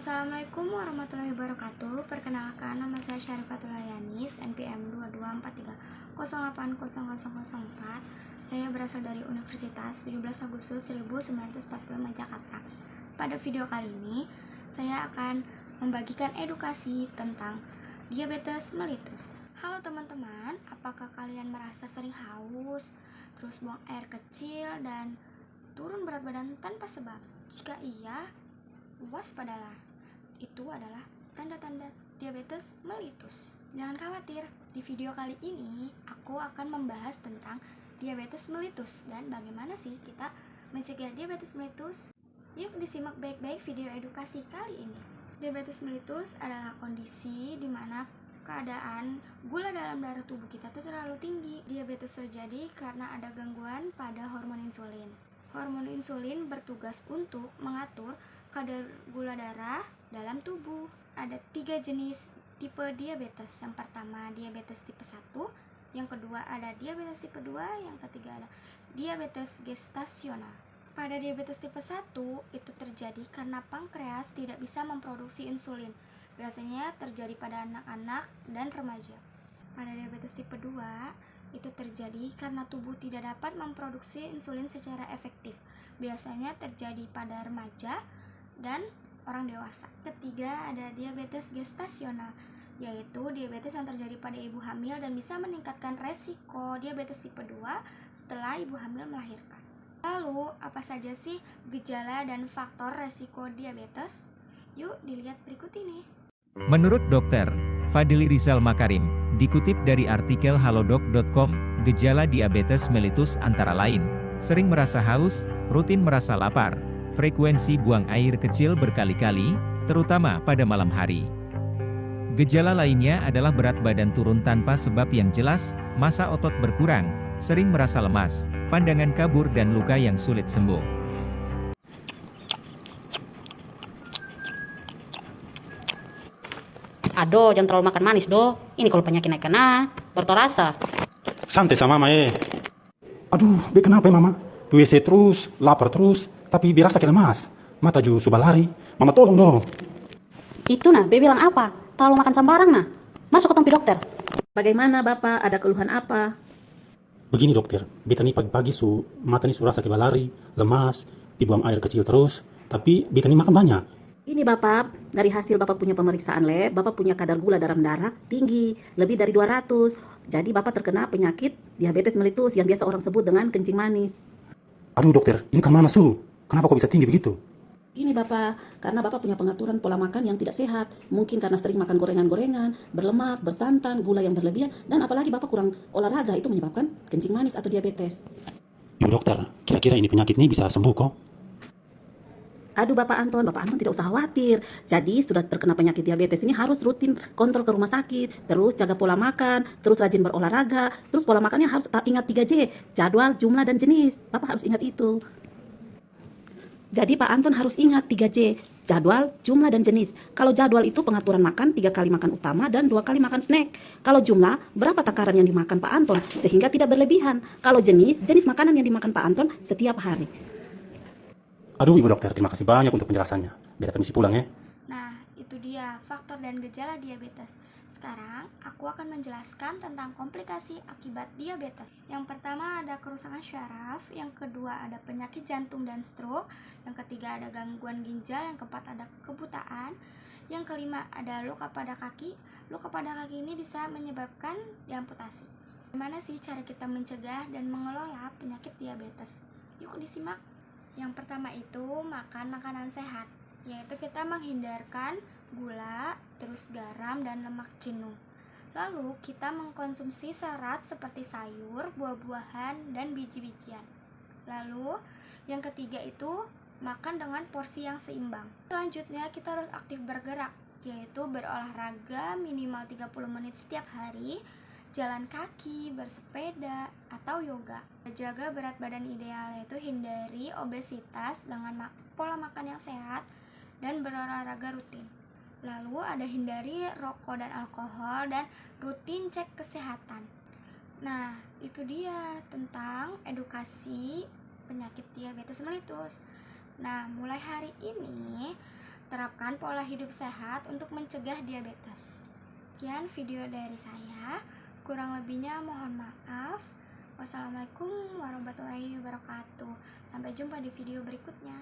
Assalamualaikum warahmatullahi wabarakatuh. Perkenalkan, nama saya Syarifatul Hayanis, NPM 2243080004. Saya berasal dari Universitas 17 Agustus 1945 Jakarta. Pada video kali ini, saya akan membagikan edukasi tentang diabetes mellitus. Halo teman-teman, apakah kalian merasa sering haus, terus buang air kecil, dan turun berat badan tanpa sebab? Jika iya, waspadalah, itu adalah tanda-tanda diabetes mellitus. Jangan khawatir, di video kali ini aku akan membahas tentang diabetes mellitus dan bagaimana sih kita mencegah diabetes mellitus. Yuk disimak baik-baik video edukasi kali ini. Diabetes mellitus adalah kondisi di mana keadaan gula dalam darah tubuh kita tuh terlalu tinggi. Diabetes terjadi karena ada gangguan pada hormon insulin. Hormon insulin bertugas untuk mengatur kadar gula darah dalam tubuh. Ada 3 jenis tipe diabetes. Yang pertama diabetes tipe 1, yang kedua ada diabetes tipe 2, yang ketiga ada diabetes gestasional. Pada diabetes tipe 1 itu terjadi karena pankreas tidak bisa memproduksi insulin. Biasanya terjadi pada anak-anak dan remaja. Pada diabetes tipe 2 itu terjadi karena tubuh tidak dapat memproduksi insulin secara efektif. Biasanya terjadi pada remaja dan orang dewasa. Ketiga ada diabetes gestasional, yaitu diabetes yang terjadi pada ibu hamil dan bisa meningkatkan resiko diabetes tipe 2 setelah ibu hamil melahirkan. Lalu, apa saja sih gejala dan faktor resiko diabetes? Yuk dilihat berikut ini. Menurut Dr. Fadili Rizal Makarim, dikutip dari artikel halodoc.com, gejala diabetes mellitus antara lain, sering merasa haus, rutin merasa lapar, frekuensi buang air kecil berkali-kali, terutama pada malam hari. Gejala lainnya adalah berat badan turun tanpa sebab yang jelas, massa otot berkurang, sering merasa lemas, pandangan kabur dan luka yang sulit sembuh. Aduh, jangan terlalu makan manis, do. Ini kalau penyakit naik kena, berterasa. Santai sama mama Aduh, kenapa ya mama? WC terus, lapar terus, tapi berasa kayak lemas. Mata juga sudah lari. Mama tolong dong. Itu nah, Be bilang apa? Terlalu makan sembarang nah. Masuk ke tempat dokter. Bagaimana Bapak? Ada keluhan apa? Begini dokter, beta nih pagi-pagi mata nih rasa kayak lari, lemas, dibuang air kecil terus, tapi beta nih makan banyak. Ini Bapak, dari hasil Bapak punya pemeriksaan lab, Bapak punya kadar gula dalam darah tinggi, lebih dari 200. Jadi Bapak terkena penyakit diabetes mellitus yang biasa orang sebut dengan kencing manis. Aduh dokter, ini kan mana Kenapa kok bisa tinggi begitu? Gini Bapak, karena Bapak punya pengaturan pola makan yang tidak sehat. Mungkin karena sering makan gorengan-gorengan, berlemak, bersantan, gula yang berlebihan, dan apalagi Bapak kurang olahraga, itu menyebabkan kencing manis atau diabetes. Ibu dokter, kira-kira ini penyakit ini bisa sembuh kok? Aduh Bapak Anton tidak usah khawatir. Jadi sudah terkena penyakit diabetes ini harus rutin kontrol ke rumah sakit, terus jaga pola makan, terus rajin berolahraga, terus pola makannya harus ingat 3J, jadwal, jumlah, dan jenis. Bapak harus ingat itu. Jadi Pak Anton harus ingat 3J, jadwal, jumlah, dan jenis. Kalau jadwal itu pengaturan makan 3 kali makan utama dan 2 kali makan snack. Kalau jumlah, berapa takaran yang dimakan Pak Anton sehingga tidak berlebihan. Kalau jenis makanan yang dimakan Pak Anton setiap hari. Aduh ibu dokter, terima kasih banyak untuk penjelasannya. Beta permisi pulang ya. Nah, itu dia faktor dan gejala diabetes. Sekarang, aku akan menjelaskan tentang komplikasi akibat diabetes. Yang pertama ada kerusakan syaraf, yang kedua ada penyakit jantung dan stroke, yang ketiga ada gangguan ginjal, yang keempat ada kebutaan, yang kelima ada luka pada kaki. Luka pada kaki ini bisa menyebabkan diamputasi. Bagaimana sih cara kita mencegah dan mengelola penyakit diabetes? Yuk disimak. Yang pertama itu makan makanan sehat, yaitu kita menghindarkan gula, terus garam dan lemak jenuh. Lalu kita mengkonsumsi serat seperti sayur, buah-buahan, dan biji-bijian. Lalu yang ketiga itu makan dengan porsi yang seimbang. Selanjutnya kita harus aktif bergerak, yaitu berolahraga minimal 30 menit setiap hari, jalan kaki, bersepeda, atau yoga. Jaga berat badan ideal, yaitu hindari obesitas dengan pola makan yang sehat dan berolahraga rutin. Lalu ada hindari rokok dan alkohol dan rutin cek kesehatan. Nah, itu dia tentang edukasi penyakit diabetes mellitus. Nah, mulai hari ini terapkan pola hidup sehat untuk mencegah diabetes. Sekian video dari saya, kurang lebihnya mohon maaf. Wassalamualaikum warahmatullahi wabarakatuh. Sampai jumpa di video berikutnya.